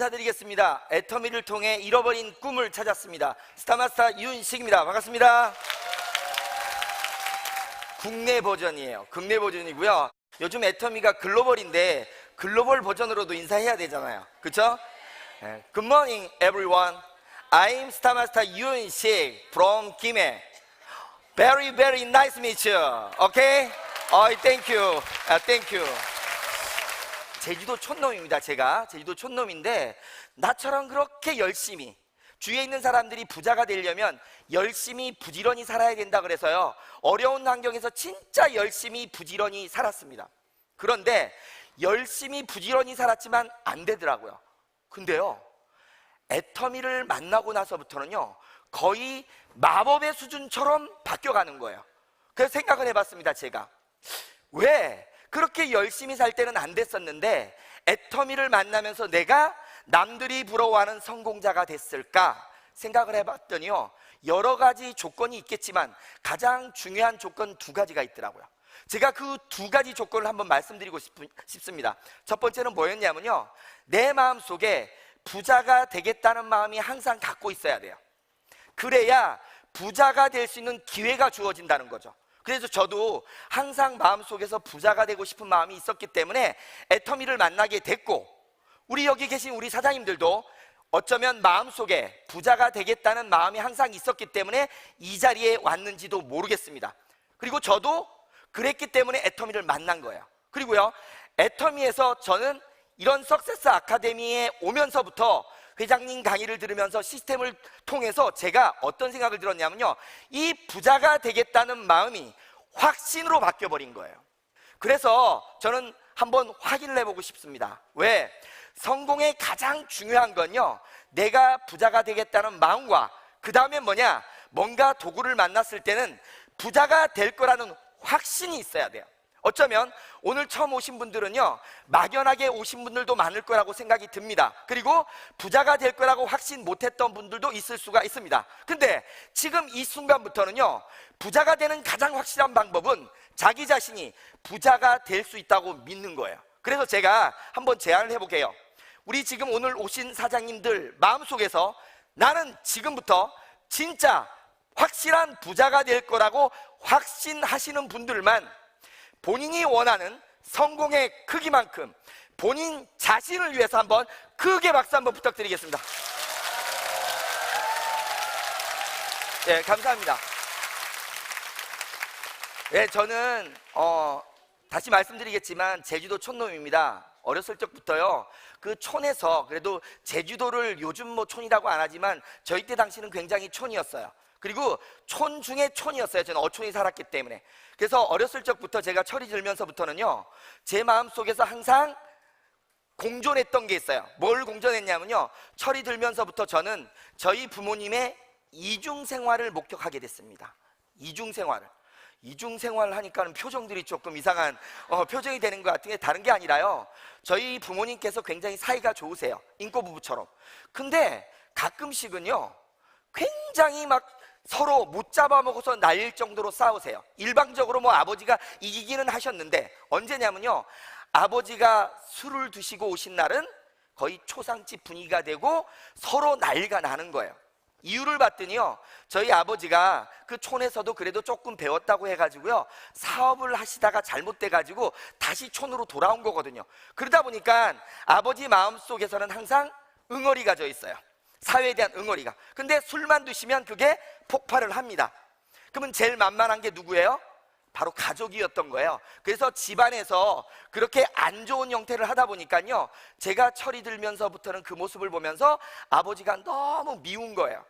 인사드리겠습니다. 애터미를 통해 잃어버린 꿈을 찾았습니다. 스타마스터 윤식입니다. 반갑습니다. 국내 버전이에요. 국내 버전이고요. 요즘 애터미가 글로벌인데 글로벌 버전으로도 인사해야 되잖아요. 그쵸? Good morning everyone. I'm 스타마스터 윤식 from 김해. Very very nice to meet you. Okay? Thank you. Thank you. 제주도 촌놈입니다. 제가 제주도 촌놈인데 나처럼 그렇게 열심히 주위에 있는 사람들이 부자가 되려면 열심히 부지런히 살아야 된다 그래서요, 어려운 환경에서 진짜 열심히 부지런히 살았습니다. 그런데 열심히 부지런히 살았지만 안 되더라고요. 근데요, 애터미를 만나고 나서부터는요 거의 마법의 수준처럼 바뀌어가는 거예요. 그래서 생각을 해봤습니다. 제가 왜 그렇게 열심히 살 때는 안 됐었는데 애터미를 만나면서 내가 남들이 부러워하는 성공자가 됐을까 생각을 해봤더니요, 여러 가지 조건이 있겠지만 가장 중요한 조건 두 가지가 있더라고요. 제가 그 두 가지 조건을 한번 말씀드리고 싶습니다. 첫 번째는 뭐였냐면요, 내 마음속에 부자가 되겠다는 마음이 항상 갖고 있어야 돼요. 그래야 부자가 될 수 있는 기회가 주어진다는 거죠. 그래서 저도 항상 마음속에서 부자가 되고 싶은 마음이 있었기 때문에 애터미를 만나게 됐고, 우리 여기 계신 우리 사장님들도 어쩌면 마음속에 부자가 되겠다는 마음이 항상 있었기 때문에 이 자리에 왔는지도 모르겠습니다. 그리고 저도 그랬기 때문에 애터미를 만난 거예요. 그리고요, 애터미에서 저는 이런 석세스 아카데미에 오면서부터 회장님 강의를 들으면서 시스템을 통해서 제가 어떤 생각을 들었냐면요, 이 부자가 되겠다는 마음이 확신으로 바뀌어버린 거예요. 그래서 저는 한번 확인을 해보고 싶습니다. 왜? 성공의 가장 중요한 건요, 내가 부자가 되겠다는 마음과 그 다음에 뭐냐, 뭔가 도구를 만났을 때는 부자가 될 거라는 확신이 있어야 돼요. 어쩌면 오늘 처음 오신 분들은요, 막연하게 오신 분들도 많을 거라고 생각이 듭니다. 그리고 부자가 될 거라고 확신 못했던 분들도 있을 수가 있습니다. 근데 지금 이 순간부터는요, 부자가 되는 가장 확실한 방법은 자기 자신이 부자가 될 수 있다고 믿는 거예요. 그래서 제가 한번 제안을 해볼게요. 우리 지금 오늘 오신 사장님들 마음속에서 나는 지금부터 진짜 확실한 부자가 될 거라고 확신하시는 분들만 본인이 원하는 성공의 크기만큼 본인 자신을 위해서 한번 크게 박수 한번 부탁드리겠습니다. 네, 감사합니다. 네, 저는 다시 말씀드리겠지만 제주도 촌놈입니다. 어렸을 적부터요, 그 촌에서, 그래도 제주도를 요즘 뭐 촌이라고 안 하지만 저희 때 당시는 굉장히 촌이었어요. 그리고 촌 중에 촌이었어요. 저는 어촌이 살았기 때문에. 그래서 어렸을 적부터 제가 철이 들면서부터는요, 제 마음속에서 항상 공존했던 게 있어요. 뭘 공존했냐면요, 철이 들면서부터 저는 저희 부모님의 이중생활을 목격하게 됐습니다. 이중생활 하니까는 표정들이 조금 이상한 표정이 되는 것 같은 게 다른 게 아니라요, 저희 부모님께서 굉장히 사이가 좋으세요. 인꼬부부처럼. 근데 가끔씩은요 굉장히 막 서로 못 잡아먹어서 날릴 정도로 싸우세요. 일방적으로 뭐 아버지가 이기기는 하셨는데, 언제냐면요, 아버지가 술을 드시고 오신 날은 거의 초상집 분위기가 되고 서로 난리가 나는 거예요. 이유를 봤더니요, 저희 아버지가 그 촌에서도 그래도 조금 배웠다고 해가지고요, 사업을 하시다가 잘못돼가지고 다시 촌으로 돌아온 거거든요. 그러다 보니까 아버지 마음속에서는 항상 응어리가 져 있어요. 사회에 대한 응어리가. 근데 술만 드시면 그게 폭발을 합니다. 그러면 제일 만만한 게 누구예요? 바로 가족이었던 거예요. 그래서 집안에서 그렇게 안 좋은 형태를 하다 보니까요, 제가 철이 들면서부터는 그 모습을 보면서 아버지가 너무 미운 거예요.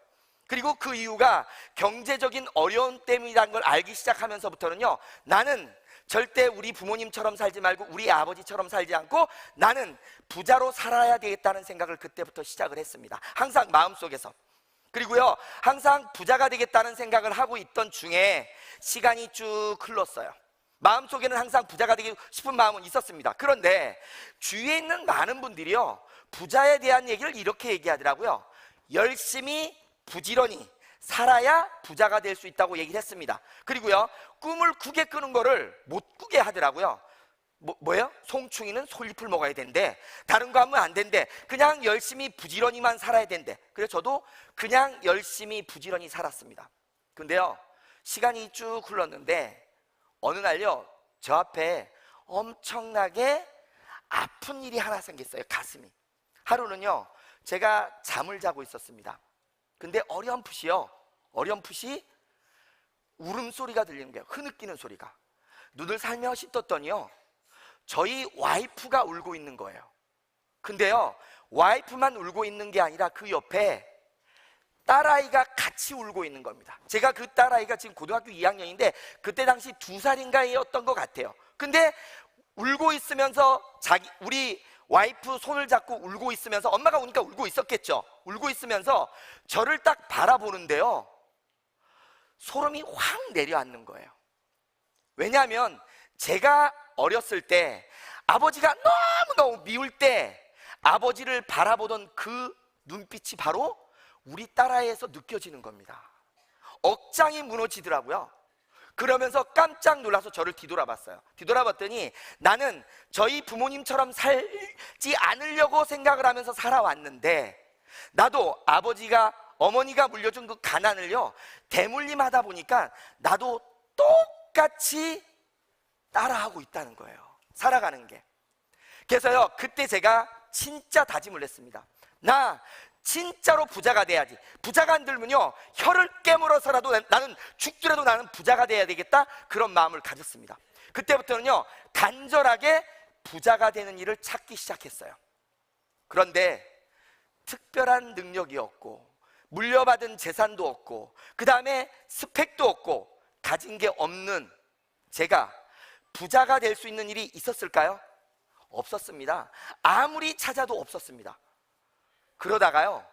그리고 그 이유가 경제적인 어려움 때문이라는 걸 알기 시작하면서부터는요, 나는 절대 우리 부모님처럼 살지 말고 우리 아버지처럼 살지 않고 나는 부자로 살아야 되겠다는 생각을 그때부터 시작을 했습니다. 항상 마음속에서. 그리고요, 항상 부자가 되겠다는 생각을 하고 있던 중에 시간이 쭉 흘렀어요. 마음속에는 항상 부자가 되고 싶은 마음은 있었습니다. 그런데 주위에 있는 많은 분들이요, 부자에 대한 얘기를 이렇게 얘기하더라고요. 열심히 부지런히 살아야 부자가 될 수 있다고 얘기를 했습니다. 그리고요, 꿈을 꾸게 꾸는 거를 못 꾸게 하더라고요. 뭐예요? 송충이는 솔잎을 먹어야 된대. 다른 거 하면 안 된대. 그냥 열심히 부지런히만 살아야 된대. 그래서 저도 그냥 열심히 부지런히 살았습니다. 근데요, 시간이 쭉 흘렀는데 어느 날요, 저 앞에 엄청나게 아픈 일이 하나 생겼어요. 가슴이. 하루는요, 제가 잠을 자고 있었습니다. 근데 어렴풋이 울음소리가 들리는 거예요. 흐느끼는 소리가. 눈을 살며시 떴더니요, 저희 와이프가 울고 있는 거예요. 근데요, 와이프만 울고 있는 게 아니라 그 옆에 딸아이가 같이 울고 있는 겁니다. 제가 그 딸아이가 지금 고등학교 2학년인데 그때 당시 2살인가였던 것 같아요. 근데 울고 있으면서 우리 와이프 손을 잡고 울고 있으면서, 엄마가 우니까 울고 있었겠죠. 울고 있으면서 저를 딱 바라보는데요, 소름이 확 내려앉는 거예요. 왜냐하면 제가 어렸을 때 아버지가 너무너무 미울 때 아버지를 바라보던 그 눈빛이 바로 우리 딸아이에서 느껴지는 겁니다. 억장이 무너지더라고요. 그러면서 깜짝 놀라서 저를 뒤돌아봤어요. 뒤돌아봤더니 나는 저희 부모님처럼 살지 않으려고 생각을 하면서 살아왔는데, 나도 어머니가 물려준 그 가난을요, 대물림하다 보니까 나도 똑같이 따라하고 있다는 거예요. 살아가는 게. 그래서요, 그때 제가 진짜 다짐을 했습니다. 나 진짜로 부자가 돼야지. 부자가 안 들면요, 혀를 깨물어서라도 나는 죽더라도 나는 부자가 돼야 되겠다, 그런 마음을 가졌습니다. 그때부터는요, 간절하게 부자가 되는 일을 찾기 시작했어요. 그런데 특별한 능력이 없고 물려받은 재산도 없고 그 다음에 스펙도 없고 가진 게 없는 제가 부자가 될 수 있는 일이 있었을까요? 없었습니다. 아무리 찾아도 없었습니다. 그러다가요,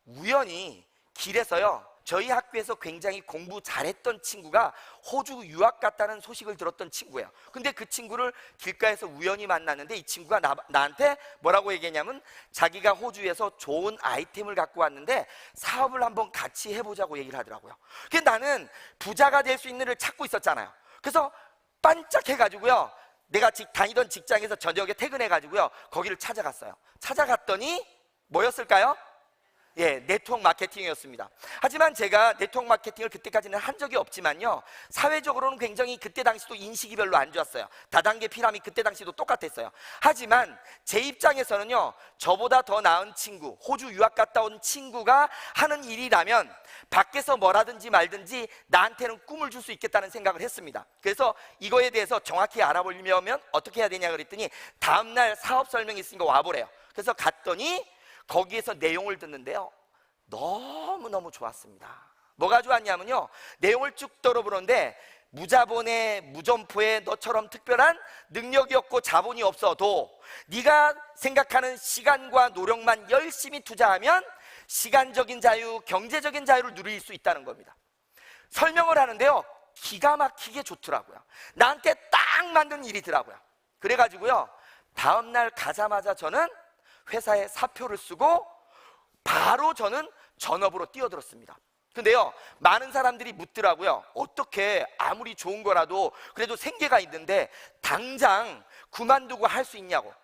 우연히 길에서요, 저희 학교에서 굉장히 공부 잘했던 친구가 호주 유학 갔다는 소식을 들었던 친구예요. 근데 그 친구를 길가에서 우연히 만났는데 이 친구가 나한테 뭐라고 얘기했냐면, 자기가 호주에서 좋은 아이템을 갖고 왔는데 사업을 한번 같이 해보자고 얘기를 하더라고요. 그래서 나는 부자가 될 수 있는 일을 찾고 있었잖아요. 그래서 반짝해가지고요, 내가 다니던 직장에서 저녁에 퇴근해가지고요, 거기를 찾아갔어요. 찾아갔더니 뭐였을까요? 예, 네트워크 마케팅이었습니다. 하지만 제가 네트워크 마케팅을 그때까지는 한 적이 없지만요, 사회적으로는 굉장히 그때 당시도 인식이 별로 안 좋았어요. 다단계 피라미드 그때 당시도 똑같았어요. 하지만 제 입장에서는요, 저보다 더 나은 친구, 호주 유학 갔다 온 친구가 하는 일이라면 밖에서 뭐라든지 말든지 나한테는 꿈을 줄 수 있겠다는 생각을 했습니다. 그래서 이거에 대해서 정확히 알아보려면 어떻게 해야 되냐 그랬더니, 다음날 사업 설명이 있으니까 와보래요. 그래서 갔더니 거기에서 내용을 듣는데요, 너무너무 좋았습니다. 뭐가 좋았냐면요, 내용을 쭉 들어보는데, 무자본에 무점포에 너처럼 특별한 능력이 없고 자본이 없어도 네가 생각하는 시간과 노력만 열심히 투자하면 시간적인 자유, 경제적인 자유를 누릴 수 있다는 겁니다. 설명을 하는데요, 기가 막히게 좋더라고요. 나한테 딱 맞는 일이더라고요. 그래가지고요, 다음날 가자마자 저는 회사에 사표를 쓰고 바로 저는 전업으로 뛰어들었습니다. 근데요, 많은 사람들이 묻더라고요. 어떻게 아무리 좋은 거라도 그래도 생계가 있는데 당장 그만두고 할 수 있냐고.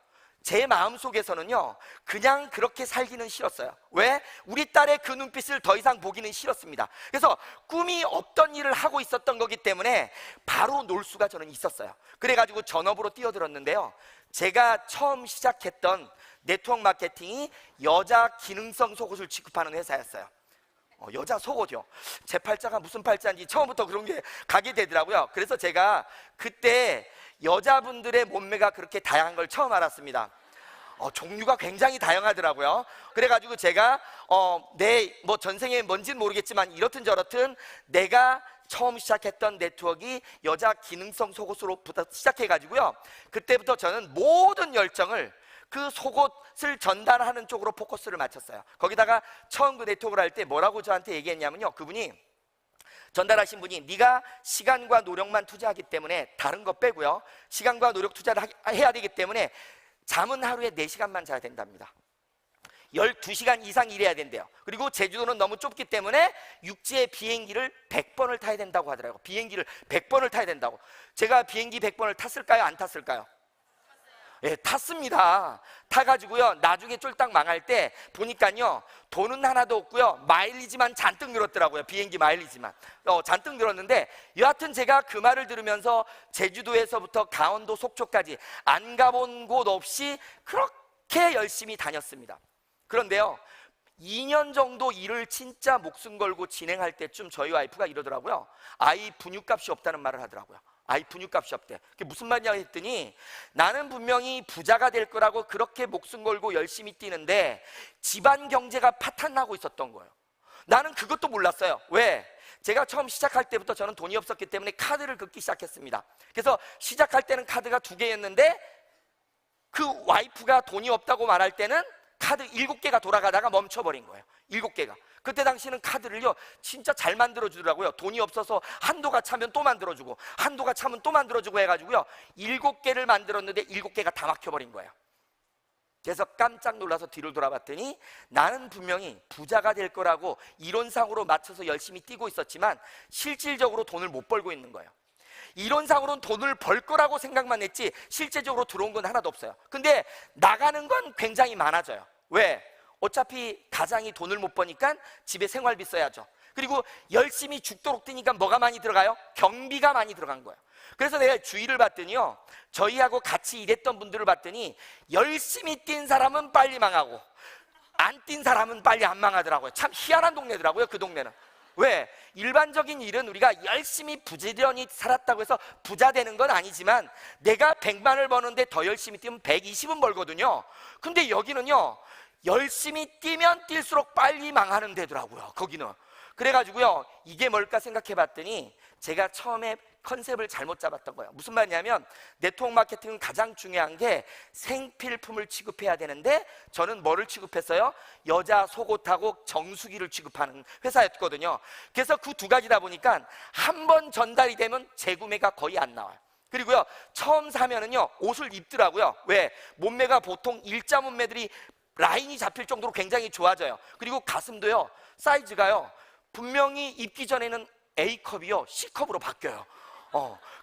제 마음속에서는요, 그냥 그렇게 살기는 싫었어요. 왜? 우리 딸의 그 눈빛을 더 이상 보기는 싫었습니다. 그래서 꿈이 없던 일을 하고 있었던 거기 때문에 바로 놀 수가 저는 있었어요. 그래가지고 전업으로 뛰어들었는데요, 제가 처음 시작했던 네트워크 마케팅이 여자 기능성 속옷을 취급하는 회사였어요. 여자 속옷이요. 제 팔자가 무슨 팔자인지 처음부터 그런 게 가게 되더라고요. 그래서 제가 그때 여자분들의 몸매가 그렇게 다양한 걸 처음 알았습니다. 종류가 굉장히 다양하더라고요. 그래가지고 제가 뭐 전생에 뭔지는 모르겠지만 이렇든 저렇든 내가 처음 시작했던 네트워크가 여자 기능성 속옷으로부터 시작해가지고요, 그때부터 저는 모든 열정을 그 속옷을 전달하는 쪽으로 포커스를 맞췄어요. 거기다가 처음 그 네트워크를 할 때 뭐라고 저한테 얘기했냐면요, 그분이 전달하신 분이, 네가 시간과 노력만 투자하기 때문에 다른 거 빼고요, 시간과 노력 투자를 해야 되기 때문에 잠은 하루에 4시간만 자야 된답니다. 12시간 이상 일해야 된대요. 그리고 제주도는 너무 좁기 때문에 육지에 비행기를 100번을 타야 된다고 하더라고요. 비행기를 100번을 타야 된다고. 제가 비행기 100번을 탔을까요? 안 탔을까요? 예, 탔습니다. 타가지고요, 나중에 쫄딱 망할 때 보니까요, 돈은 하나도 없고요, 마일리지만 잔뜩 늘었더라고요. 비행기 마일리지만 잔뜩 늘었는데, 여하튼 제가 그 말을 들으면서 제주도에서부터 강원도 속초까지 안 가본 곳 없이 그렇게 열심히 다녔습니다. 그런데요, 2년 정도 일을 진짜 목숨 걸고 진행할 때쯤 저희 와이프가 이러더라고요. 아이 분유값이 없다는 말을 하더라고요. 아이 분유값이 없대. 그게 무슨 말이냐 했더니, 나는 분명히 부자가 될 거라고 그렇게 목숨 걸고 열심히 뛰는데 집안 경제가 파탄나고 있었던 거예요. 나는 그것도 몰랐어요. 왜? 제가 처음 시작할 때부터 저는 돈이 없었기 때문에 카드를 긁기 시작했습니다. 그래서 시작할 때는 카드가 2개였는데 그 와이프가 돈이 없다고 말할 때는 카드 7개가 돌아가다가 멈춰버린 거예요. 7개가. 그때 당시는 카드를요, 진짜 잘 만들어주더라고요. 돈이 없어서 한도가 차면 또 만들어주고, 한도가 차면 또 만들어주고 해가지고요, 7개를 만들었는데 7개가 다 막혀버린 거예요. 그래서 깜짝 놀라서 뒤를 돌아봤더니, 나는 분명히 부자가 될 거라고 이론상으로 맞춰서 열심히 뛰고 있었지만 실질적으로 돈을 못 벌고 있는 거예요. 이론상으로는 돈을 벌 거라고 생각만 했지 실제적으로 들어온 건 하나도 없어요. 근데 나가는 건 굉장히 많아져요. 왜? 어차피 가장이 돈을 못 버니까 집에 생활비 써야죠. 그리고 열심히 죽도록 뛰니까 뭐가 많이 들어가요? 경비가 많이 들어간 거예요. 그래서 내가 주위를 봤더니요, 저희하고 같이 일했던 분들을 봤더니 열심히 뛴 사람은 빨리 망하고 안 뛴 사람은 빨리 안 망하더라고요. 참 희한한 동네더라고요, 그 동네는. 왜? 일반적인 일은 우리가 열심히 부지런히 살았다고 해서 부자 되는 건 아니지만, 내가 100만을 버는데 더 열심히 뛰면 120은 벌거든요. 근데 여기는요, 열심히 뛰면 뛸수록 빨리 망하는 데더라고요, 거기는. 그래가지고요, 이게 뭘까 생각해 봤더니 제가 처음에 컨셉을 잘못 잡았던 거예요. 무슨 말이냐면, 네트워크 마케팅은 가장 중요한 게 생필품을 취급해야 되는데, 저는 뭐를 취급했어요? 여자 속옷하고 정수기를 취급하는 회사였거든요. 그래서 그 2가지다 보니까 한 번 전달이 되면 재구매가 거의 안 나와요. 그리고요, 처음 사면은요, 옷을 입더라고요. 왜? 몸매가 보통 일자 몸매들이 라인이 잡힐 정도로 굉장히 좋아져요. 그리고 가슴도요, 사이즈가요, 분명히 입기 전에는 A컵이요, C컵으로 바뀌어요.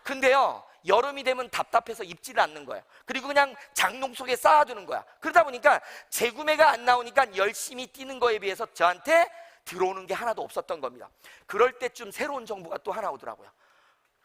근데요, 여름이 되면 답답해서 입지를 않는 거예요. 그리고 그냥 장롱 속에 쌓아두는 거야. 그러다 보니까 재구매가 안 나오니까 열심히 뛰는 거에 비해서 저한테 들어오는 게 하나도 없었던 겁니다. 그럴 때쯤 새로운 정보가 또 하나 오더라고요.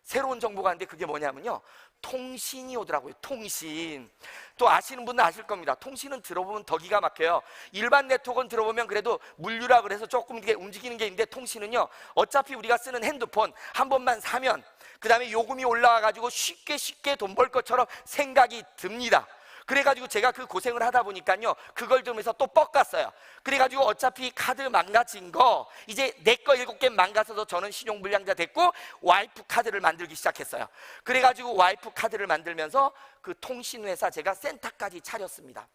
새로운 정보가 있는데 그게 뭐냐면요, 통신이 오더라고요. 통신. 또 아시는 분은 아실 겁니다. 통신은 들어보면 더 기가 막혀요. 일반 네트워크는 들어보면 그래도 물류라 그래서 조금 이게 움직이는 게 있는데, 통신은요, 어차피 우리가 쓰는 핸드폰 한 번만 사면 그 다음에 요금이 올라와 가지고 쉽게 돈 벌 것처럼 생각이 듭니다. 그래가지고 제가 그 고생을 하다 보니까요, 그걸 들으면서 또 뻑갔어요. 그래가지고 어차피 카드 망가진 거, 이제 내 거 7개 망가져서 저는 신용불량자 됐고 와이프 카드를 만들기 시작했어요. 그래가지고 와이프 카드를 만들면서 그 통신회사 제가 센터까지 차렸습니다.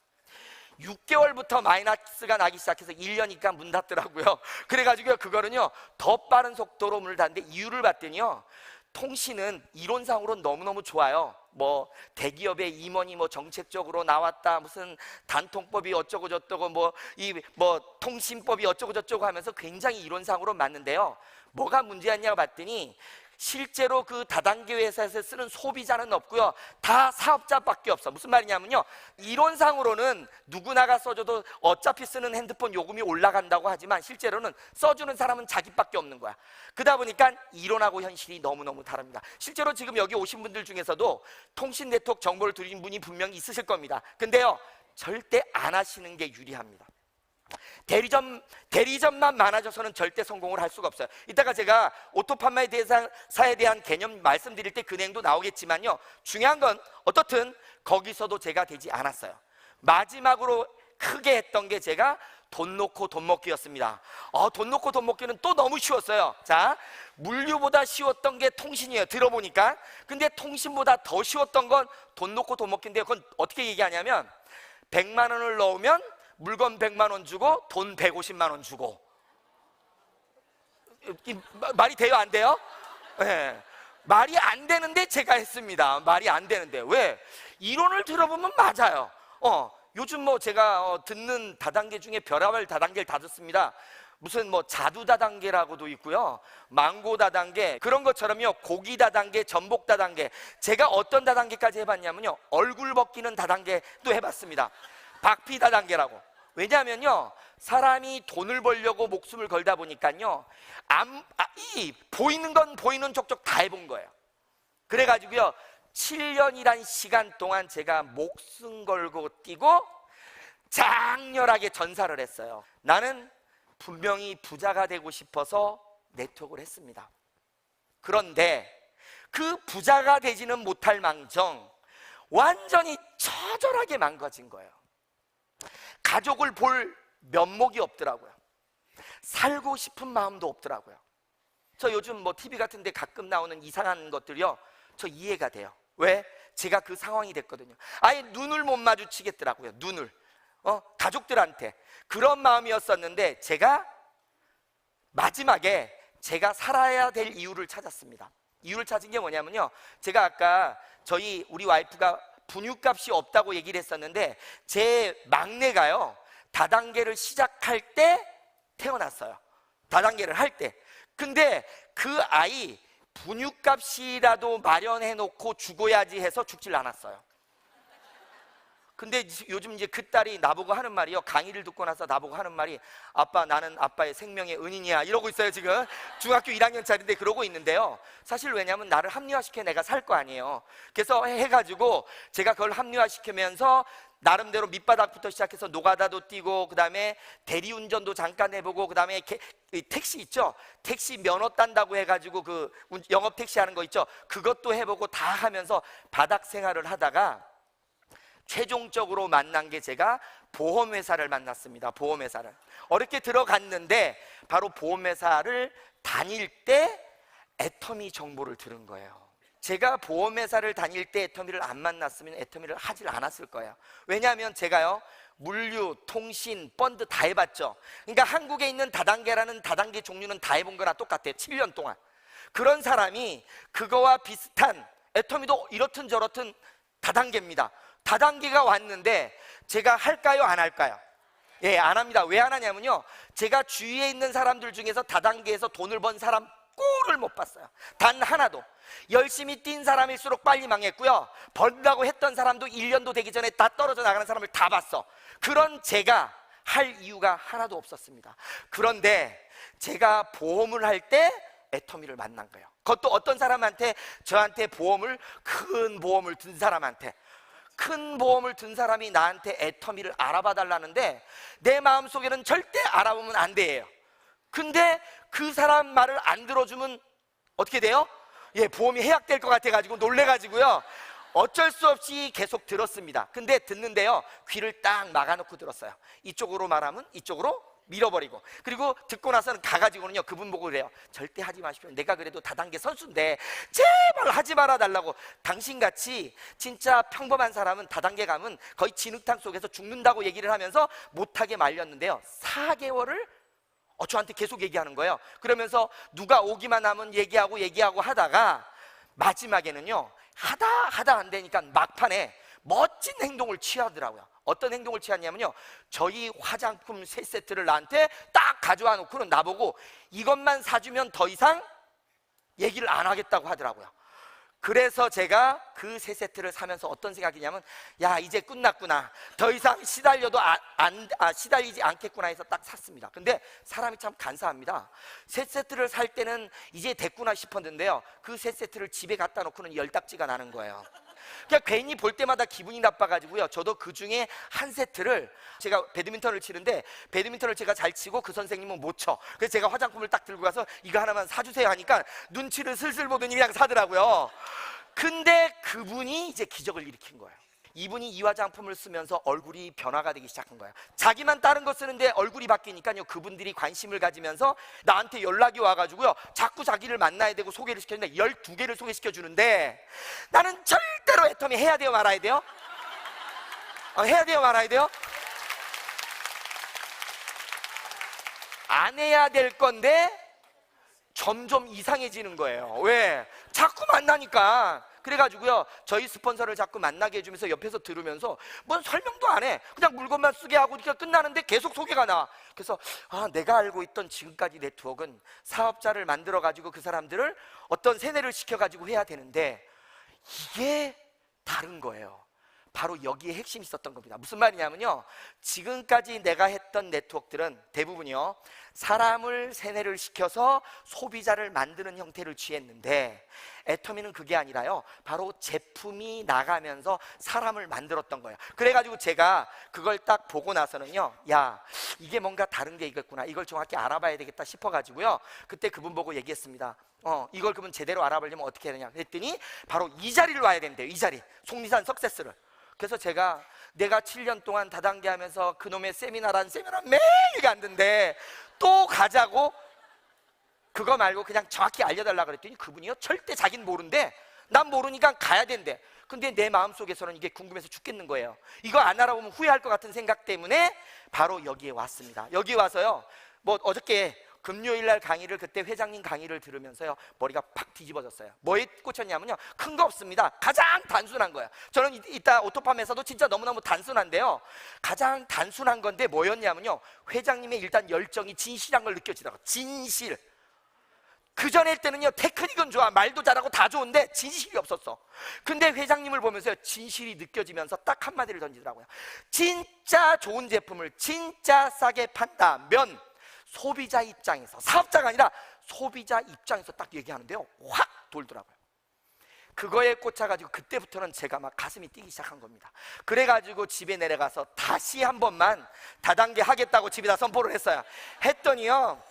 6개월부터 마이너스가 나기 시작해서 1년이니까 문 닫더라고요. 그래가지고 그거는요, 더 빠른 속도로 문을 닫는데, 이유를 봤더니요, 통신은 이론상으로는 너무너무 좋아요. 뭐 대기업의 임원이 뭐 정책적으로 나왔다, 무슨 단통법이 어쩌고 저쩌고, 뭐 통신법이 어쩌고 저쩌고 하면서 굉장히 이론상으로 맞는데요, 뭐가 문제였냐고 봤더니 실제로 그 다단계 회사에서 쓰는 소비자는 없고요, 다 사업자밖에 없어. 무슨 말이냐면요, 이론상으로는 누구나가 써줘도 어차피 쓰는 핸드폰 요금이 올라간다고 하지만 실제로는 써주는 사람은 자기밖에 없는 거야. 그러다 보니까 이론하고 현실이 너무너무 다릅니다. 실제로 지금 여기 오신 분들 중에서도 통신 네트워크 정보를 드린 분이 분명히 있으실 겁니다. 근데요, 절대 안 하시는 게 유리합니다. 대리점만 많아져서는 절대 성공을 할 수가 없어요. 이따가 제가 오토판마의 대사에 대한 개념 말씀드릴 때 그 내용도 나오겠지만요, 중요한 건 어떻든 거기서도 제가 되지 않았어요. 마지막으로 크게 했던 게 제가 돈 놓고 돈 먹기였습니다. 돈 놓고 돈 먹기는 또 너무 쉬웠어요. 자, 물류보다 쉬웠던 게 통신이에요, 들어보니까. 근데 통신보다 더 쉬웠던 건 돈 놓고 돈 먹기인데요, 그건 어떻게 얘기하냐면 100만 원을 넣으면 물건 100만 원 주고 돈 150만 원 주고. 말이 돼요, 안 돼요? 네. 말이 안 되는데 제가 했습니다. 말이 안 되는데. 왜? 이론을 들어보면 맞아요. 요즘 뭐 제가 듣는 다단계 중에 별의별 다단계를 다 듣습니다. 무슨 뭐 자두 다단계라고도 있고요, 망고 다단계, 그런 것처럼요, 고기 다단계, 전복 다단계. 제가 어떤 다단계까지 해봤냐면요, 얼굴 벗기는 다단계도 해봤습니다. 박피 다단계라고. 왜냐하면요, 사람이 돈을 벌려고 목숨을 걸다 보니까요, 보이는 건 보이는 족족 다 해본 거예요. 그래가지고요, 7년이란 시간 동안 제가 목숨 걸고 뛰고 장렬하게 전사를 했어요. 나는 분명히 부자가 되고 싶어서 네트워크를 했습니다. 그런데 그 부자가 되지는 못할 망정 완전히 처절하게 망가진 거예요. 가족을 볼 면목이 없더라고요. 살고 싶은 마음도 없더라고요. 저 요즘 뭐 TV 같은 데 가끔 나오는 이상한 것들이요, 저 이해가 돼요. 왜? 제가 그 상황이 됐거든요. 아예 눈을 못 마주치겠더라고요. 눈을. 가족들한테 그런 마음이었었는데, 제가 마지막에 제가 살아야 될 이유를 찾았습니다. 이유를 찾은 게 뭐냐면요, 제가 아까 우리 와이프가 분유값이 없다고 얘기를 했었는데, 제 막내가요, 다단계를 시작할 때 태어났어요. 다단계를 할 때. 근데 그 아이 분유값이라도 마련해 놓고 죽어야지 해서 죽질 않았어요. 근데 요즘 이제 그 딸이 나보고 하는 말이요, 강의를 듣고 나서 나보고 하는 말이, 아빠, 나는 아빠의 생명의 은인이야, 이러고 있어요. 지금 중학교 1학년짜리인데 그러고 있는데요, 사실 왜냐면 나를 합리화시켜 내가 살 거 아니에요. 그래서 해가지고 제가 그걸 합리화시키면서 나름대로 밑바닥부터 시작해서 노가다도 뛰고, 그 다음에 대리운전도 잠깐 해보고, 그 다음에 택시 있죠, 택시 면허 딴다고 해가지고 그 영업 택시 하는 거 있죠, 그것도 해보고 다 하면서 바닥 생활을 하다가 최종적으로 만난 게, 제가 보험회사를 만났습니다. 보험회사를 어렵게 들어갔는데, 바로 보험회사를 다닐 때 애터미 정보를 들은 거예요. 제가 보험회사를 다닐 때 애터미를 안 만났으면 애터미를 하질 않았을 거예요. 왜냐하면 제가요, 물류, 통신, 펀드 다 해봤죠. 그러니까 한국에 있는 다단계라는 다단계 종류는 다 해본 거나 똑같아요. 7년 동안. 그런 사람이 그거와 비슷한, 애터미도 이렇든 저렇든 다단계입니다. 다단계가 왔는데 제가 할까요, 안 할까요? 예, 안 합니다. 왜 안 하냐면요, 제가 주위에 있는 사람들 중에서 다단계에서 돈을 번 사람 꼴을 못 봤어요. 단 하나도. 열심히 뛴 사람일수록 빨리 망했고요, 번다고 했던 사람도 1년도 되기 전에 다 떨어져 나가는 사람을 다 봤어. 그런 제가 할 이유가 하나도 없었습니다. 그런데 제가 보험을 할 때 애터미를 만난 거예요. 그것도 어떤 사람한테, 저한테 큰 보험을 든 사람한테, 큰 보험을 든 사람이 나한테 애터미를 알아봐 달라는데, 내 마음속에는 절대 알아보면 안 돼요. 근데 그 사람 말을 안 들어주면 어떻게 돼요? 예, 보험이 해약될 것 같아가지고 놀래가지고요, 어쩔 수 없이 계속 들었습니다. 근데 듣는데요, 귀를 딱 막아놓고 들었어요. 이쪽으로 말하면 이쪽으로 밀어버리고, 그리고 듣고 나서는 가가지고는요, 그분 보고 그래요. 절대 하지 마십시오. 내가 그래도 다단계 선수인데 제발 하지 말아 달라고. 당신같이 진짜 평범한 사람은 다단계 가면 거의 진흙탕 속에서 죽는다고 얘기를 하면서 못하게 말렸는데요, 4개월을 저한테 계속 얘기하는 거예요. 그러면서 누가 오기만 하면 얘기하고 하다가 마지막에는요, 하다 안 되니까 막판에 멋진 행동을 취하더라고요. 어떤 행동을 취했냐면요, 저희 화장품 3세트를 나한테 딱 가져와 놓고는 나보고 이것만 사주면 더 이상 얘기를 안 하겠다고 하더라고요. 그래서 제가 그 3세트를 사면서 어떤 생각이냐면, 야, 이제 끝났구나, 더 이상 시달려도 시달리지 않겠구나 해서 딱 샀습니다. 근데 사람이 참 간사합니다. 3세트를 살 때는 이제 됐구나 싶었는데요, 그 3세트를 집에 갖다 놓고는 열딱지가 나는 거예요. 그냥 괜히 볼 때마다 기분이 나빠가지고요, 저도 그 중에 한 세트를, 제가 배드민턴을 치는데 배드민턴을 제가 잘 치고 그 선생님은 못 쳐. 그래서 제가 화장품을 딱 들고 가서 이거 하나만 사주세요 하니까 눈치를 슬슬 보더니 그냥 사더라고요. 근데 그분이 이제 기적을 일으킨 거예요. 이분이 이 화장품을 쓰면서 얼굴이 변화가 되기 시작한 거예요. 자기만 다른 거 쓰는데 얼굴이 바뀌니까요, 그분들이 관심을 가지면서 나한테 연락이 와가지고요, 자꾸 자기를 만나야 되고 소개를 시켜주는데 12개를 소개시켜 주는데, 나는 절대로 애터미 해야 돼요, 말아야 돼요? 해야 돼요, 말아야 돼요? 안 해야 될 건데 점점 이상해지는 거예요. 왜? 자꾸 만나니까. 그래가지고요, 저희 스폰서를 자꾸 만나게 해주면서 옆에서 들으면서 뭔 설명도 안 해. 그냥 물건만 쓰게 하고 그러니까 끝나는데 계속 소개가 나와. 그래서 내가 알고 있던 지금까지 네트워크는 사업자를 만들어가지고 그 사람들을 어떤 세뇌를 시켜가지고 해야 되는데 이게 다른 거예요. 바로 여기에 핵심이 있었던 겁니다. 무슨 말이냐면요, 지금까지 내가 했던 네트워크들은 대부분이요, 사람을 세뇌를 시켜서 소비자를 만드는 형태를 취했는데 애터미는 그게 아니라요, 바로 제품이 나가면서 사람을 만들었던 거예요. 그래가지고 제가 그걸 딱 보고 나서는요, 야, 이게 뭔가 다른 게 있겠구나, 이걸 정확히 알아봐야 되겠다 싶어가지고요, 그때 그분 보고 얘기했습니다. 이걸 그러면 제대로 알아보려면 어떻게 해야 되냐 그랬더니 바로 이 자리를 와야 된대요. 이 자리, 속리산 석세스를. 그래서 내가 7년 동안 다단계 하면서 그놈의 세미나란 세미나 매일 갔는데 또 가자고, 그거 말고 그냥 정확히 알려달라 그랬더니 그분이요, 절대 자기는 모른대. 난 모르니까 가야 된대. 근데 내 마음속에서는 이게 궁금해서 죽겠는 거예요. 이거 안 알아보면 후회할 것 같은 생각 때문에 바로 여기에 왔습니다. 여기 와서요, 뭐 어저께 금요일 날 강의를, 그때 회장님 강의를 들으면서요, 머리가 팍 뒤집어졌어요. 뭐에 꽂혔냐면요, 큰 거 없습니다. 가장 단순한 거예요. 저는 이따 오토팜에서도 진짜 너무너무 단순한데요, 가장 단순한 건데 뭐였냐면요, 회장님의 일단 열정이 진실한 걸 느껴지더라고요. 진실. 그 전에 때는요, 테크닉은 좋아, 말도 잘하고 다 좋은데 진실이 없었어. 근데 회장님을 보면서 진실이 느껴지면서 딱 한마디를 던지더라고요. 진짜 좋은 제품을 진짜 싸게 판다면 소비자 입장에서, 사업자가 아니라 소비자 입장에서 딱 얘기하는데요, 확 돌더라고요. 그거에 꽂혀가지고 그때부터는 제가 막 가슴이 뛰기 시작한 겁니다. 그래가지고 집에 내려가서 다시 한 번만 다단계 하겠다고 집에다 선포를 했어요. 했더니요,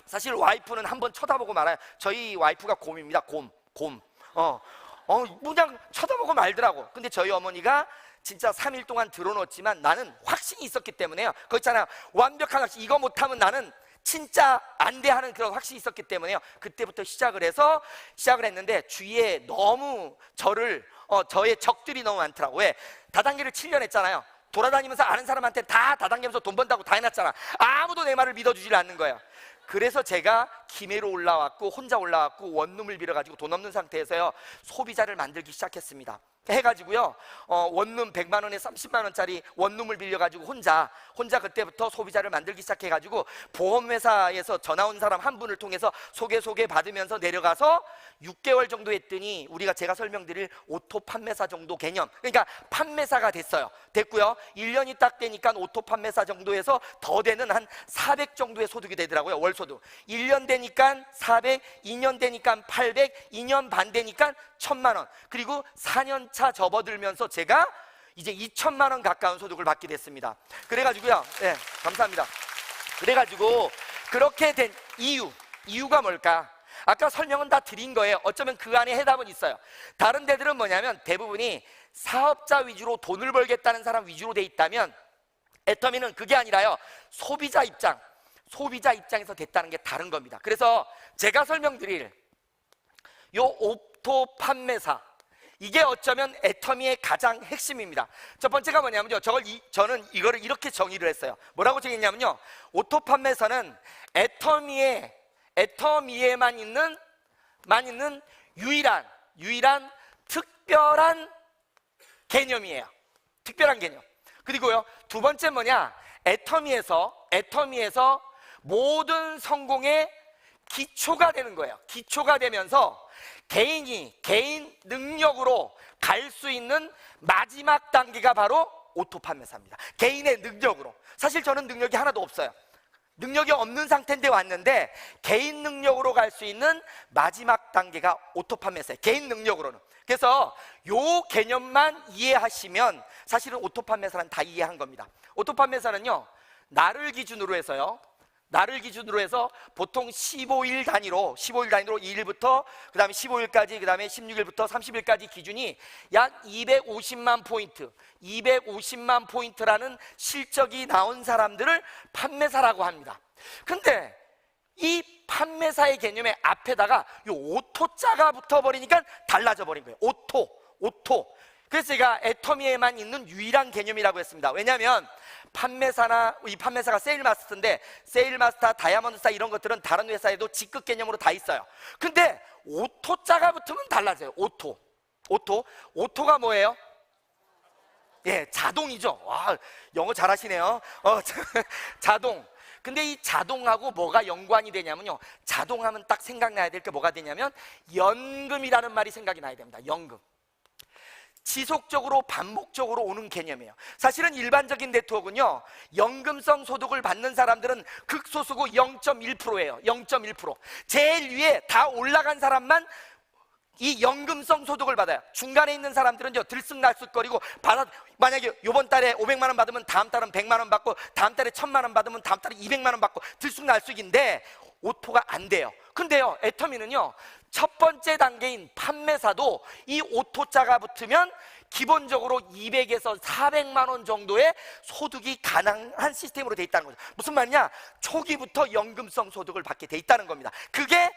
사실 와이프는 한 번 쳐다보고 말아요. 저희 와이프가 곰입니다. 곰. 그냥 쳐다보고 말더라고. 근데 저희 어머니가 진짜 3일 동안 들어놓았지만 나는 확신이 있었기 때문에요. 그거 있잖아요, 완벽한 확신, 이거 못하면 나는 진짜 안 돼 하는 그런 확신이 있었기 때문에요, 그때부터 시작을 했는데 주위에 너무 저의 적들이 너무 많더라고요. 왜? 다단계를 7년 했잖아요. 돌아다니면서 아는 사람한테 다 다단계면서 돈 번다고 다 해놨잖아. 아무도 내 말을 믿어주질 않는 거예요. 그래서 제가 김해로 올라왔고, 혼자 올라왔고, 원룸을 빌어가지고 돈 없는 상태에서요, 소비자를 만들기 시작했습니다. 해가지고요, 원룸 100만 원에 30만 원짜리 원룸을 빌려가지고 혼자 그때부터 소비자를 만들기 시작해가지고 보험회사에서 전화 온 사람 한 분을 통해서 소개 받으면서 내려가서 6개월 정도 했더니 제가 설명드릴 오토 판매사 정도 개념, 그러니까 판매사가 됐고요. 1년이 딱 되니까 오토 판매사 정도에서 더 되는 한 400 정도의 소득이 되더라고요. 월소득. 1년 되니까 400, 2년 되니까 800, 2년 반 되니까 1000만 원, 그리고 4년 차 접어들면서 제가 이제 2천만 원 가까운 소득을 받게 됐습니다. 그래가지고요, 네, 감사합니다. 그래가지고 그렇게 된 이유가 뭘까? 아까 설명은 다 드린 거예요. 어쩌면 그 안에 해답은 있어요. 다른 데들은 뭐냐면 대부분이 사업자 위주로 돈을 벌겠다는 사람 위주로 돼 있다면, 애터미는 그게 아니라요, 소비자 입장에서 됐다는 게 다른 겁니다. 그래서 제가 설명드릴 요 오토 판매사, 이게 어쩌면 애터미의 가장 핵심입니다. 첫 번째가 뭐냐면요, 저는 이거를 이렇게 정의를 했어요. 뭐라고 정했냐면요, 오토 판매사는 애터미에만 있는 유일한 특별한 개념이에요. 특별한 개념. 그리고요, 두 번째 뭐냐, 애터미에서 모든 성공의 기초가 되는 거예요. 기초가 되면서 개인 능력으로 갈 수 있는 마지막 단계가 바로 오토 판매사입니다. 개인의 능력으로. 사실 저는 능력이 하나도 없어요. 능력이 없는 상태인데 왔는데 개인 능력으로 갈 수 있는 마지막 단계가 오토 판매사예요. 개인 능력으로는. 그래서 요 개념만 이해하시면 사실은 오토 판매사는 다 이해한 겁니다. 오토 판매사는요, 나를 기준으로 해서 보통 15일 단위로 2일부터 그 다음에 15일까지, 그 다음에 16일부터 30일까지 기준이 약 250만 포인트라는 실적이 나온 사람들을 판매사라고 합니다. 근데 이 판매사의 개념의 앞에다가 이 오토자가 붙어버리니까 달라져 버린 거예요. 오토. 그래서 제가 애터미에만 있는 유일한 개념이라고 했습니다. 왜냐하면 이 판매사가 세일마스터인데, 세일마스터, 다이아몬드스타 이런 것들은 다른 회사에도 직급 개념으로 다 있어요. 근데 오토자가 붙으면 달라져요. 오토. 오토가 뭐예요? 예, 자동이죠. 와, 영어 잘하시네요. 자동. 근데 이 자동하고 뭐가 연관이 되냐면요, 자동하면 딱 생각나야 될 게 뭐가 되냐면 연금이라는 말이 생각이 나야 됩니다. 연금. 지속적으로 반복적으로 오는 개념이에요. 사실은 일반적인 네트워크는요, 연금성 소득을 받는 사람들은 극소수고 0.1%예요 0.1%. 제일 위에 다 올라간 사람만 이 연금성 소득을 받아요. 중간에 있는 사람들은요, 들쑥날쑥거리고 만약에 이번 달에 500만 원 받으면 다음 달은 100만 원 받고, 다음 달에 1000만 원 받으면 다음 달에 200만 원 받고, 들쑥날쑥인데 오토가 안 돼요. 근데요, 애터미는요, 첫 번째 단계인 판매사도 이 오토자가 붙으면 기본적으로 200에서 400만 원 정도의 소득이 가능한 시스템으로 돼 있다는 거죠. 무슨 말이냐? 초기부터 연금성 소득을 받게 돼 있다는 겁니다. 그게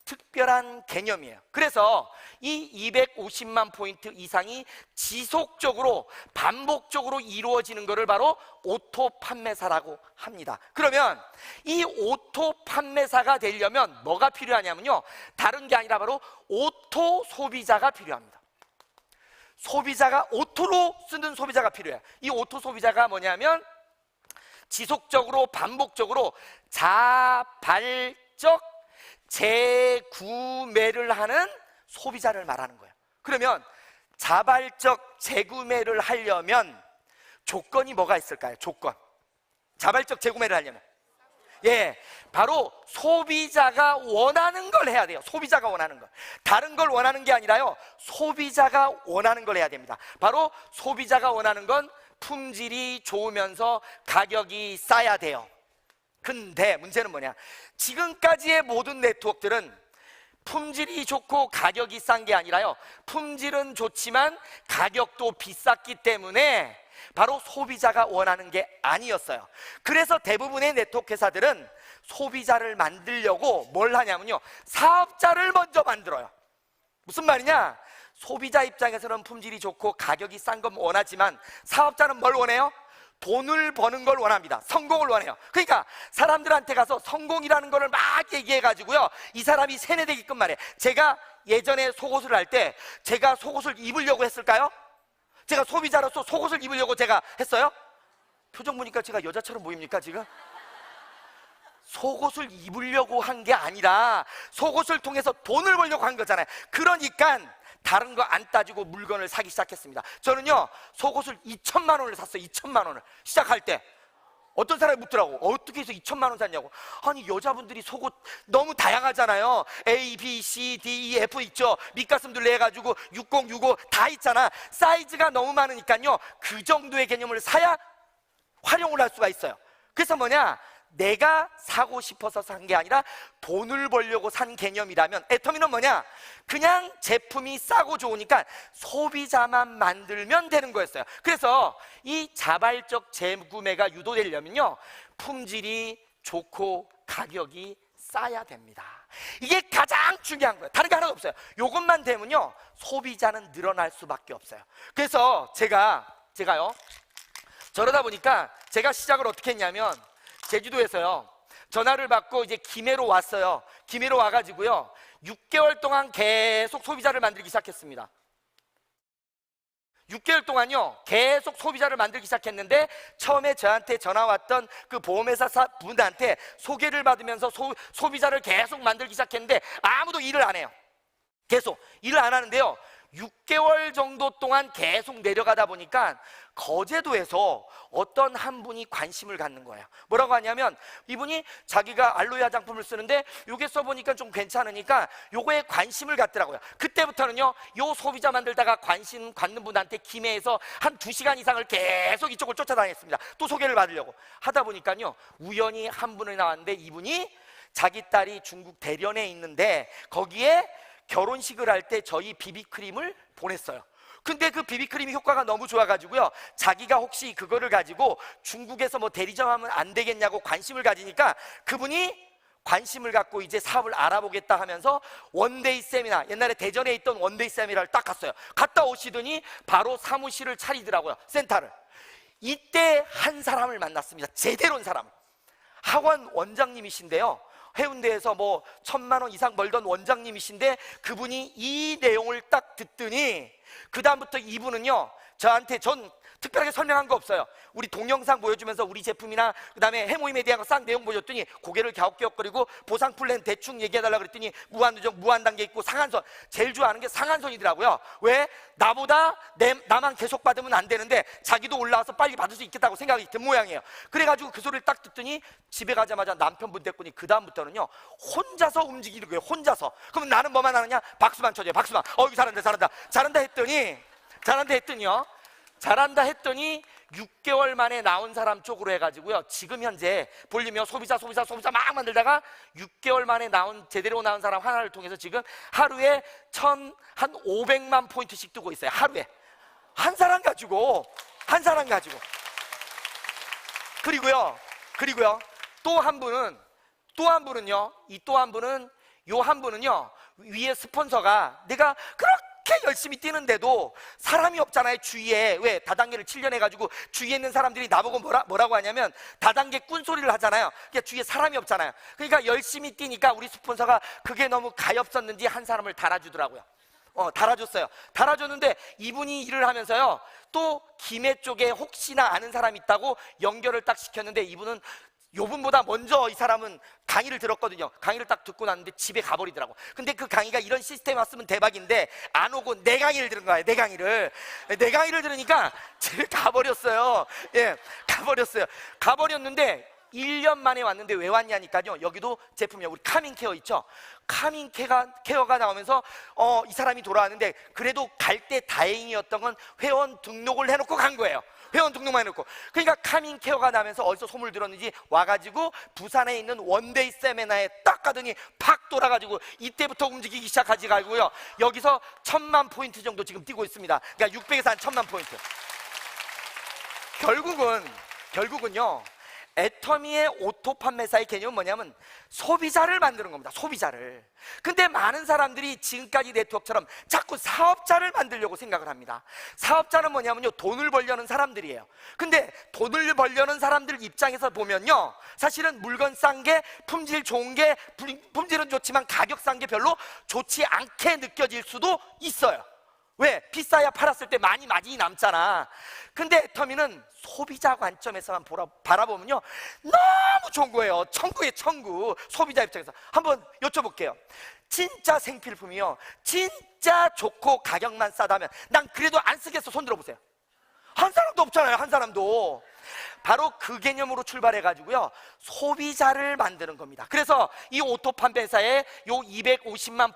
특별한 개념이에요. 그래서 이 250만 포인트 이상이 지속적으로 반복적으로 이루어지는 것을 바로 오토 판매사라고 합니다. 그러면 이 오토 판매사가 되려면 뭐가 필요하냐면요, 다른 게 아니라 바로 오토 소비자가 필요합니다. 소비자가 오토로 쓰는 소비자가 필요해요. 이 오토 소비자가 뭐냐면 지속적으로 반복적으로 자발적 재구매를 하는 소비자를 말하는 거예요. 그러면 자발적 재구매를 하려면 조건이 뭐가 있을까요? 조건. 자발적 재구매를 하려면, 예, 바로 소비자가 원하는 걸 해야 돼요. 소비자가 원하는 걸. 다른 걸 원하는 게 아니라요, 소비자가 원하는 걸 해야 됩니다. 바로 소비자가 원하는 건 품질이 좋으면서 가격이 싸야 돼요. 근데 문제는 뭐냐? 지금까지의 모든 네트워크들은 품질이 좋고 가격이 싼 게 아니라요, 품질은 좋지만 가격도 비쌌기 때문에 바로 소비자가 원하는 게 아니었어요. 그래서 대부분의 네트워크 회사들은 소비자를 만들려고 뭘 하냐면요, 사업자를 먼저 만들어요. 무슨 말이냐? 소비자 입장에서는 품질이 좋고 가격이 싼 건 원하지만 사업자는 뭘 원해요? 돈을 버는 걸 원합니다. 성공을 원해요. 그러니까 사람들한테 가서 성공이라는 거를 막 얘기해가지고요, 이 사람이 세뇌되게끔 말해. 제가 예전에 속옷을 할 때 제가 속옷을 입으려고 했을까요? 제가 소비자로서 속옷을 입으려고 제가 했어요? 표정 보니까 제가 여자처럼 보입니까 지금? 속옷을 입으려고 한 게 아니라 속옷을 통해서 돈을 벌려고 한 거잖아요. 그러니까 다른 거 안 따지고 물건을 사기 시작했습니다. 저는요, 속옷을 2천만 원을 샀어요. 2천만 원을 시작할 때 어떤 사람이 묻더라고. 어떻게 해서 2천만 원 샀냐고. 아니, 여자분들이 속옷 너무 다양하잖아요. A, B, C, D, E, F 있죠. 밑가슴들 내가지고 60, 65 다 있잖아. 사이즈가 너무 많으니까요, 그 정도의 개념을 사야 활용을 할 수가 있어요. 그래서 뭐냐, 내가 사고 싶어서 산 게 아니라 돈을 벌려고 산 개념이라면 애터미는 뭐냐, 그냥 제품이 싸고 좋으니까 소비자만 만들면 되는 거였어요. 그래서 이 자발적 재구매가 유도되려면요, 품질이 좋고 가격이 싸야 됩니다. 이게 가장 중요한 거예요. 다른 게 하나도 없어요. 이것만 되면요, 소비자는 늘어날 수밖에 없어요. 그래서 제가요, 저러다 보니까 제가 시작을 어떻게 했냐면, 제주도에서요, 전화를 받고 이제 김해로 왔어요. 김해로 와가지고요, 6개월 동안 계속 소비자를 만들기 시작했습니다. 6개월 동안요, 계속 소비자를 만들기 시작했는데, 처음에 저한테 전화 왔던 그 보험회사 분한테 소개를 받으면서 소비자를 계속 만들기 시작했는데 아무도 일을 안 해요. 계속 일을 안 하는데요, 6개월 정도 동안 계속 내려가다 보니까 거제도에서 어떤 한 분이 관심을 갖는 거예요. 뭐라고 하냐면, 이분이 자기가 알로에 화장품을 쓰는데 요게 써보니까 좀 괜찮으니까 요거에 관심을 갖더라고요. 그때부터는요, 요 소비자 만들다가 관심 갖는 분한테 김해에서 한 2시간 이상을 계속 이쪽을 쫓아다녔습니다. 또 소개를 받으려고 하다 보니까요, 우연히 한 분이 나왔는데, 이분이 자기 딸이 중국 대련에 있는데 거기에 결혼식을 할 때 저희 비비크림을 보냈어요. 근데 그 비비크림이 효과가 너무 좋아가지고요, 자기가 혹시 그거를 가지고 중국에서 뭐 대리점하면 안 되겠냐고 관심을 가지니까 그분이 관심을 갖고 이제 사업을 알아보겠다 하면서 원데이 세미나, 옛날에 대전에 있던 원데이 세미나를 딱 갔어요. 갔다 오시더니 바로 사무실을 차리더라고요, 센터를. 이때 한 사람을 만났습니다. 제대로 온 사람, 학원 원장님이신데요, 해운대에서 뭐 1,000만 원 이상 벌던 원장님이신데 그분이 이 내용을 딱 듣더니 그 다음부터 이분은요 저한테, 전 특별하게 설명한 거 없어요. 우리 동영상 보여주면서 우리 제품이나 그 다음에 해모임에 대한 거 싹 내용 보여줬더니 고개를 갸웃갸웃거리고 보상 플랜 대충 얘기해달라 그랬더니 무한누적, 무한단계 있고 상한선, 제일 좋아하는 게 상한선이더라고요. 왜? 나보다 나만 계속 받으면 안 되는데 자기도 올라와서 빨리 받을 수 있겠다고 생각이 든 모양이에요. 그래가지고 그 소리를 딱 듣더니 집에 가자마자 남편분 됐더니 그 다음부터는요 혼자서 움직이는 거예요. 혼자서. 그러면 나는 뭐만 하느냐? 박수만 쳐줘요. 박수만. 이거 잘한다 잘한다 잘한다 했더니요 잘한다 했더니 6개월 만에 나온 사람 쪽으로 해가지고요 지금 현재 볼륨이요 소비자 막 만들다가 6개월 만에 제대로 나온 사람 하나를 통해서 지금 하루에 한 500만 포인트씩 뜨고 있어요. 하루에 한 사람 가지고 그리고요 또 한 분은요 위에 스폰서가 내가 그렇게 열심히 뛰는데도 사람이 없잖아요 주위에. 왜? 다단계를 7년 해가지고 주위에 있는 사람들이 나보고 뭐라고 하냐면 다단계 꾼소리를 하잖아요. 그러니까 주위에 사람이 없잖아요. 그러니까 열심히 뛰니까 우리 스폰서가 그게 너무 가엾었는지 한 사람을 달아주더라고요. 달아줬어요. 달아줬는데 이분이 일을 하면서요 또 김해 쪽에 혹시나 아는 사람이 있다고 연결을 딱 시켰는데 이분은 요분보다 먼저 이 사람은 강의를 들었거든요. 강의를 딱 듣고 났는데 집에 가버리더라고. 근데 그 강의가 이런 시스템 왔으면 대박인데 안 오고 내 강의를 들은 거예요. 내 강의를 들으니까 집에 가버렸어요. 예, 가버렸는데 1년 만에 왔는데 왜 왔냐니까요 여기도 제품이요 우리 카밍케어 있죠. 카밍케어가 나오면서 이 사람이 돌아왔는데 그래도 갈 때 다행이었던 건 회원 등록을 해놓고 간 거예요. 회원 등록만 해놓고. 그러니까 카밍케어가 나면서 어디서 소문을 들었는지 와가지고 부산에 있는 원데이 세미나에 딱 가더니 팍 돌아가지고 이때부터 움직이기 시작하지가지고요 여기서 1,000만 포인트 정도 지금 뛰고 있습니다. 그러니까 600에서 한 1,000만 포인트. 결국은요 애터미의 오토 판매사의 개념은 뭐냐면 소비자를 만드는 겁니다. 소비자를. 근데 많은 사람들이 지금까지 네트워크처럼 자꾸 사업자를 만들려고 생각을 합니다. 사업자는 뭐냐면요 돈을 벌려는 사람들이에요. 근데 돈을 벌려는 사람들 입장에서 보면요 사실은 물건 싼 게 품질 좋은 게 품질은 좋지만 가격 싼 게 별로 좋지 않게 느껴질 수도 있어요. 왜? 비싸야 팔았을 때 많이 마진이 남잖아. 근데 애터미는 소비자 관점에서만 바라보면요 너무 좋은 거예요. 천국이에요 천국. 소비자 입장에서 한번 여쭤볼게요. 진짜 생필품이요 진짜 좋고 가격만 싸다면 난 그래도 안 쓰겠어. 손 들어보세요. 한 사람도 없잖아요. 한 사람도. 바로 그 개념으로 출발해가지고요 소비자를 만드는 겁니다. 그래서 이 오토 판매사의 요 250만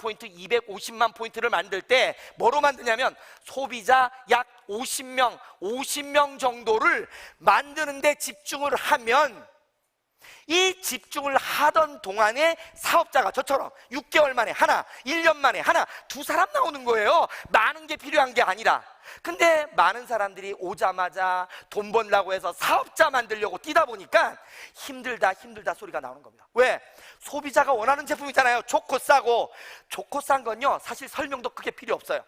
포인트를 만들 때 뭐로 만드냐면 소비자 약 50명 정도를 만드는데 집중을 하면 이 집중을 하던 동안에 사업자가 저처럼 6개월 만에 하나, 1년 만에 하나, 2사람 나오는 거예요. 많은 게 필요한 게 아니라. 근데 많은 사람들이 오자마자 돈 벌라고 해서 사업자 만들려고 뛰다 보니까 힘들다 소리가 나오는 겁니다. 왜? 소비자가 원하는 제품이잖아요. 좋고 싸고. 좋고 싼 건요 사실 설명도 크게 필요 없어요.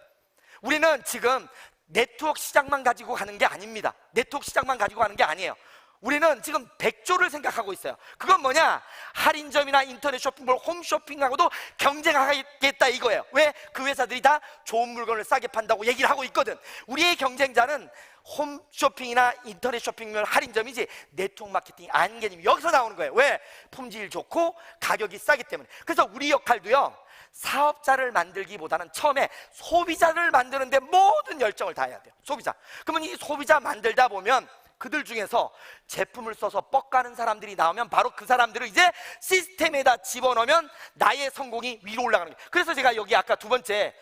우리는 지금 네트워크 시장만 가지고 가는 게 아닙니다. 네트워크 시장만 가지고 가는 게 아니에요. 우리는 지금 100조를 생각하고 있어요. 그건 뭐냐? 할인점이나 인터넷 쇼핑몰, 홈쇼핑하고도 경쟁하겠다 이거예요. 왜? 그 회사들이 다 좋은 물건을 싸게 판다고 얘기를 하고 있거든. 우리의 경쟁자는 홈쇼핑이나 인터넷 쇼핑몰 할인점이지 네트워크 마케팅이 아닌 개념이 여기서 나오는 거예요. 왜? 품질 좋고 가격이 싸기 때문에. 그래서 우리 역할도요 사업자를 만들기보다는 처음에 소비자를 만드는데 모든 열정을 다해야 돼요. 소비자. 그러면 이 소비자 만들다 보면 그들 중에서 제품을 써서 뻑가는 사람들이 나오면 바로 그 사람들을 이제 시스템에다 집어넣으면 나의 성공이 위로 올라가는 거예요. 그래서 제가 여기 아까 두 번째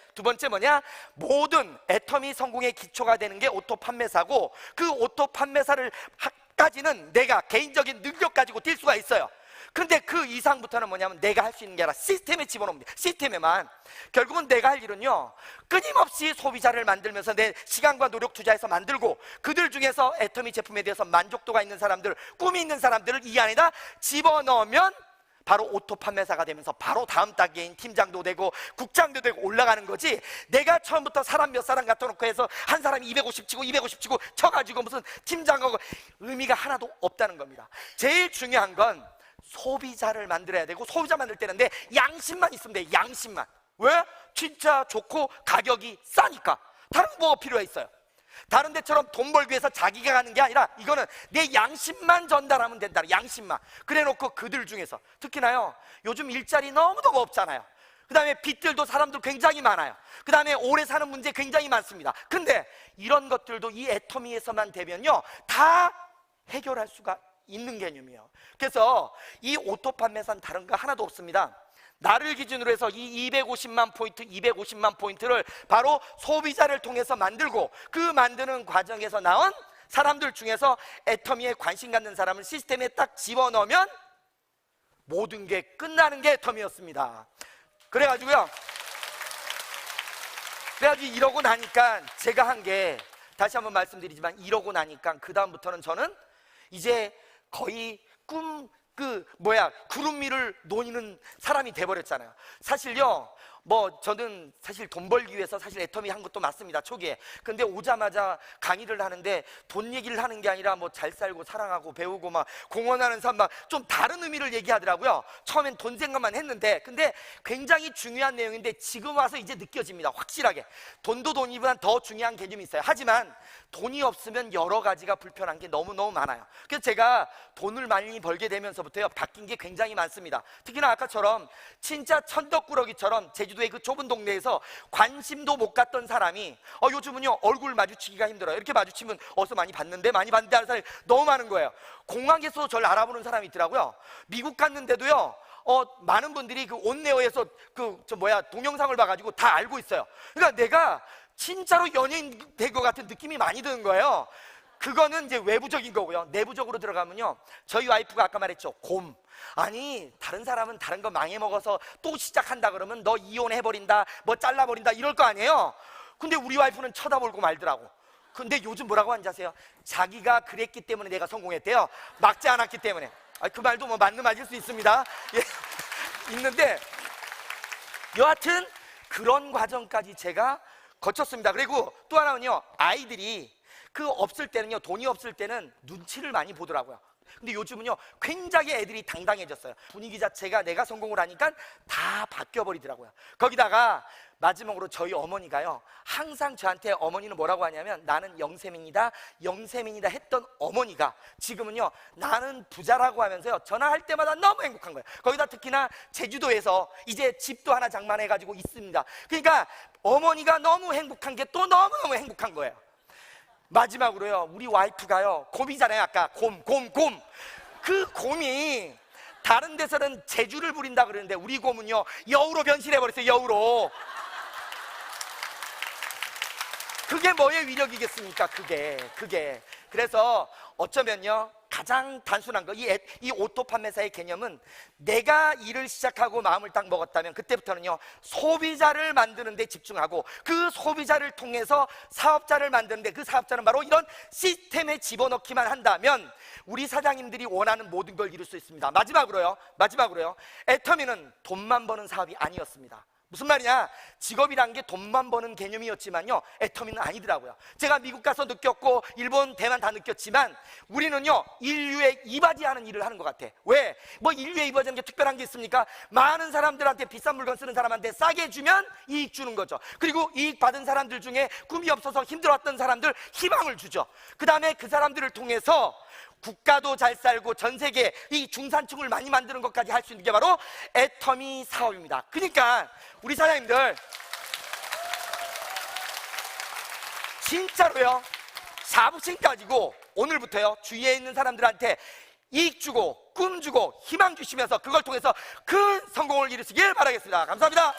뭐냐? 모든 애터미 성공의 기초가 되는 게 오토 판매사고 그 오토 판매사를 까지는 내가 개인적인 능력 가지고 뛸 수가 있어요. 그런데 그 이상부터는 뭐냐면 내가 할 수 있는 게 아니라 시스템에 집어넣으면 돼. 시스템에만. 결국은 내가 할 일은요 끊임없이 소비자를 만들면서 내 시간과 노력 투자해서 만들고 그들 중에서 애터미 제품에 대해서 만족도가 있는 사람들, 꿈이 있는 사람들을 이 안에다 집어넣으면 바로 오토 판매사가 되면서 바로 다음 단계인 팀장도 되고 국장도 되고 올라가는 거지. 내가 처음부터 사람 몇 사람 갖다 놓고 해서 한 사람이 250 치고 쳐가지고 무슨 팀장하고 의미가 하나도 없다는 겁니다. 제일 중요한 건 소비자를 만들어야 되고, 소비자 만들 때는 내 양심만 있으면 돼. 양심만. 왜? 진짜 좋고 가격이 싸니까. 다른 뭐가 필요해 있어요? 다른 데처럼 돈 벌기 위해서 자기가 가는 게 아니라 이거는 내 양심만 전달하면 된다. 양심만. 그래 놓고 그들 중에서 특히나요, 요즘 일자리 너무도 없잖아요. 그 다음에 빚들도 사람들 굉장히 많아요. 그 다음에 오래 사는 문제 굉장히 많습니다. 근데 이런 것들도 이 애터미에서만 되면요, 다 해결할 수가 있는 개념이에요. 그래서 이 오토 판매사는 다른 거 하나도 없습니다. 나를 기준으로 해서 이 250만 포인트를 바로 소비자를 통해서 만들고, 그 만드는 과정에서 나온 사람들 중에서 애터미에 관심 갖는 사람을 시스템에 딱 집어넣으면 모든 게 끝나는 게 애터미였습니다. 그래가지고요, 이러고 나니까 제가 한 게, 다시 한번 말씀드리지만, 이러고 나니까 그 다음부터는 저는 이제 거의 구름 위를 노니는 사람이 돼버렸잖아요. 사실요, 저는 사실 돈 벌기 위해서 사실 애터미 한 것도 맞습니다, 초기에. 근데 오자마자 강의를 하는데 돈 얘기를 하는 게 아니라 잘 살고 사랑하고 배우고 막 공헌하는 삶, 막 좀 다른 의미를 얘기하더라고요. 처음엔 돈 생각만 했는데, 근데 굉장히 중요한 내용인데 지금 와서 이제 느껴집니다, 확실하게. 돈도 돈이보다 더 중요한 개념이 있어요. 하지만 돈이 없으면 여러 가지가 불편한 게 너무너무 많아요. 그래서 제가 돈을 많이 벌게 되면서부터요, 바뀐 게 굉장히 많습니다. 특히나 아까처럼 진짜 천덕꾸러기처럼 제주도의 그 좁은 동네에서 관심도 못 갖던 사람이 요즘은요, 얼굴 마주치기가 힘들어요. 이렇게 마주치면 어디서 많이 봤는데 하는 사람이 너무 많은 거예요. 공항에서 저를 알아보는 사람이 있더라고요. 미국 갔는데도요, 많은 분들이 그 온네어에서 동영상을 봐가지고 다 알고 있어요. 그러니까 내가 진짜로 연예인 된 것 같은 느낌이 많이 드는 거예요. 그거는 이제 외부적인 거고요. 내부적으로 들어가면요, 저희 와이프가 아까 말했죠, 곰. 아니, 다른 사람은 다른 거 망해먹어서 또 시작한다 그러면 너 이혼해버린다, 잘라버린다 이럴 거 아니에요. 근데 우리 와이프는 쳐다보고 말더라고. 근데 요즘 뭐라고 하는지 아세요? 자기가 그랬기 때문에 내가 성공했대요. 막지 않았기 때문에. 그 말도 맞는 말일 수 있습니다. 예, 있는데 여하튼 그런 과정까지 제가 거쳤습니다. 그리고 또 하나는요, 아이들이 없을 때는요, 돈이 없을 때는 눈치를 많이 보더라고요. 근데 요즘은요, 굉장히 애들이 당당해졌어요. 분위기 자체가 내가 성공을 하니까 다 바뀌어버리더라고요. 거기다가 마지막으로 저희 어머니가요, 항상 저한테, 어머니는 뭐라고 하냐면, 나는 영세민이다 했던 어머니가 지금은요, 나는 부자라고 하면서요, 전화할 때마다 너무 행복한 거예요. 거기다 특히나 제주도에서 이제 집도 하나 장만해가지고 있습니다. 그러니까 어머니가 너무 행복한 게 또 너무너무 행복한 거예요. 마지막으로요, 우리 와이프가요, 곰이잖아요. 아까 곰. 그 곰이 다른 데서는 재주를 부린다 그러는데 우리 곰은요, 여우로 변신해버렸어요. 여우로. 그게 뭐의 위력이겠습니까? 그게. 그래서 어쩌면요, 가장 단순한 거, 이 오토 판매사의 개념은, 내가 일을 시작하고 마음을 딱 먹었다면 그때부터는요, 소비자를 만드는 데 집중하고, 그 소비자를 통해서 사업자를 만드는데, 그 사업자는 바로 이런 시스템에 집어넣기만 한다면 우리 사장님들이 원하는 모든 걸 이룰 수 있습니다. 마지막으로요, 애터미는 돈만 버는 사업이 아니었습니다. 무슨 말이냐, 직업이란 게 돈만 버는 개념이었지만요, 애터미는 아니더라고요. 제가 미국 가서 느꼈고 일본, 대만 다 느꼈지만 우리는요, 인류의 이바지하는 일을 하는 것 같아. 왜? 인류의 이바지하는 게 특별한 게 있습니까? 많은 사람들한테 비싼 물건 쓰는 사람한테 싸게 주면 이익 주는 거죠. 그리고 이익 받은 사람들 중에 꿈이 없어서 힘들었던 사람들 희망을 주죠. 그 다음에 그 사람들을 통해서 국가도 잘 살고 전 세계 이 중산층을 많이 만드는 것까지 할 수 있는 게 바로 애터미 사업입니다. 그러니까 우리 사장님들 진짜로요, 자부심 가지고 오늘부터요, 주위에 있는 사람들한테 이익 주고 꿈 주고 희망 주시면서 그걸 통해서 큰 성공을 이루시길 바라겠습니다. 감사합니다.